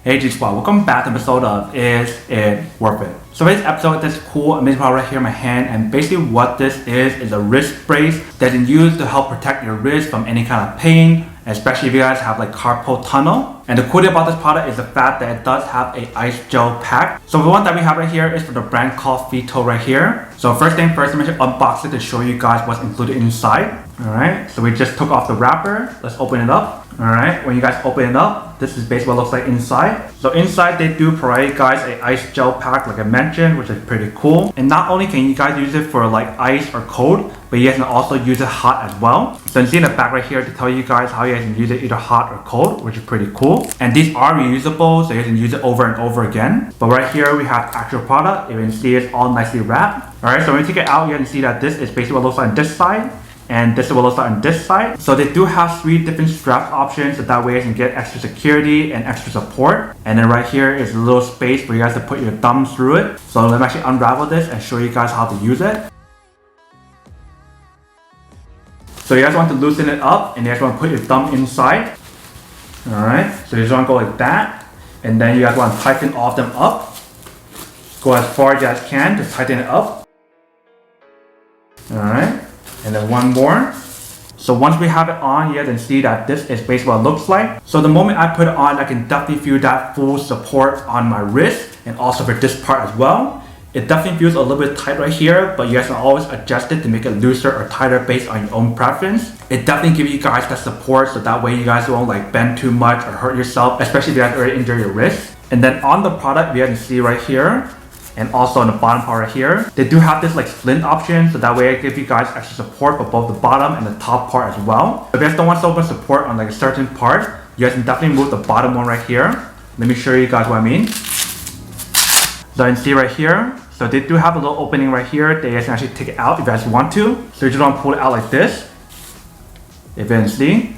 Hey G Squad, welcome back to an episode of Is It Worth It? So today's episode, this cool amazing product right here in my hand, and basically what this is a wrist brace that you can use to help protect your wrist from any kind of pain, especially if you guys have like carpal tunnel. And the cool thing about this product is the fact that it does have a ice gel pack. So the one that we have right here is from the brand called Featol right here. So first thing first, I'm going to unbox it to show you guys what's included inside. Alright, so we just took off the wrapper. Let's open it up. Alright, when you guys open it up, this is basically what it looks like inside. So inside they do provide you guys a ice gel pack like I mentioned, which is pretty cool. And not only can you guys use it for like ice or cold, but you guys can also use it hot as well. So you see in the back right here to tell you guys how you guys can use it either hot or cold, which is pretty cool. And these are reusable, so you can use it over and over again. But right here we have actual product. You can see it's all nicely wrapped. Alright, so when you take it out, you can see that this is basically what it looks like on this side. And this is what it looks like on this side. So they do have 3 different strap options, so that way you can get extra security and extra support. And then right here is a little space for you guys to put your thumbs through it. So let me actually unravel this and show you guys how to use it. So you guys want to loosen it up and you guys want to put your thumb inside. Alright, so you just want to go like that. And then you guys want to tighten all of them up. Go as far as you guys can to tighten it up. Alright. And then one more. So once we have it on, you guys can see that this is basically what it looks like. So the moment I put it on, I can definitely feel that full support on my wrist and also for this part as well. It definitely feels a little bit tight right here, but you guys can always adjust it to make it looser or tighter based on your own preference. It definitely gives you guys that support, so that way you guys won't like bend too much or hurt yourself, especially if you guys already injured your wrist. And then on the product, you guys can see right here, and also on the bottom part right here, they do have this like splint option, so that way it gives you guys extra support for both the bottom and the top part as well. If you guys don't want so much support on like a certain part, you guys can definitely move the bottom one right here. Let me show you guys what I mean. So you can see right here, so they do have a little opening right here that you guys can actually take it out if you guys want to. So you just want to pull it out like this, if you can see.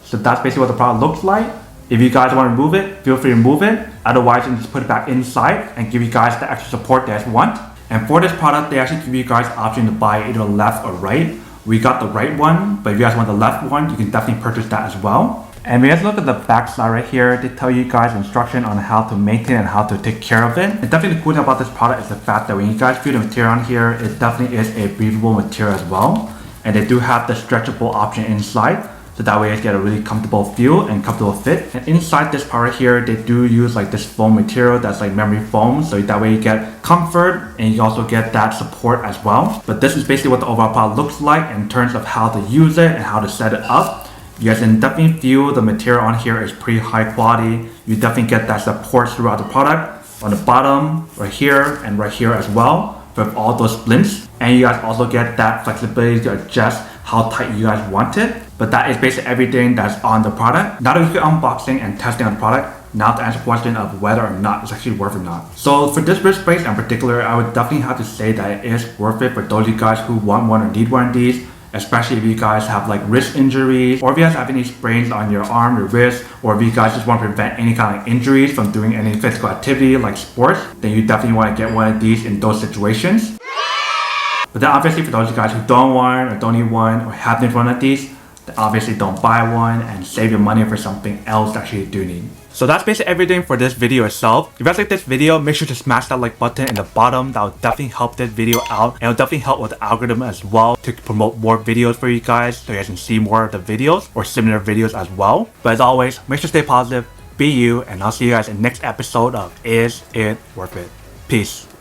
So that's basically what the product looks like. If you guys want to remove it, feel free to remove it. Otherwise, you can just put it back inside and give you guys the extra support that you guys want. And for this product, they actually give you guys the option to buy either left or right. We got the right one, but if you guys want the left one, you can definitely purchase that as well. And when you guys look at the back side right here, they tell you guys instruction on how to maintain and how to take care of it. And definitely the cool thing about this product is the fact that when you guys feel the material on here, it definitely is a breathable material as well. And they do have the stretchable option inside. So that way you guys get a really comfortable feel and comfortable fit. And inside this part right here, they do use like this foam material that's like memory foam. So that way you get comfort and you also get that support as well. But this is basically what the overall product looks like in terms of how to use it and how to set it up. You guys can definitely feel the material on here is pretty high quality. You definitely get that support throughout the product. On the bottom, right here, and right here as well, with all those splints. And you guys also get that flexibility to adjust how tight you guys want it. But that is basically everything that's on the product. Now that we've been unboxing and testing on the product, now to answer the question of whether or not it's actually worth it or not. So for this wrist brace in particular, I would definitely have to say that it is worth it for those of you guys who want one or need one of these. Especially if you guys have like wrist injuries, or if you guys have any sprains on your arm, your wrist, or if you guys just want to prevent any kind of injuries from doing any physical activity like sports, then you definitely want to get one of these in those situations. But then obviously for those of you guys who don't want or don't need one or have need one of these, then obviously don't buy one and save your money for something else that you do need. So that's basically everything for this video itself. If you guys like this video, make sure to smash that like button in the bottom. That will definitely help this video out, and it will definitely help with the algorithm as well to promote more videos for you guys, so you guys can see more of the videos or similar videos as well. But as always, make sure to stay positive, be you, and I'll see you guys in the next episode of Is It Worth It? Peace.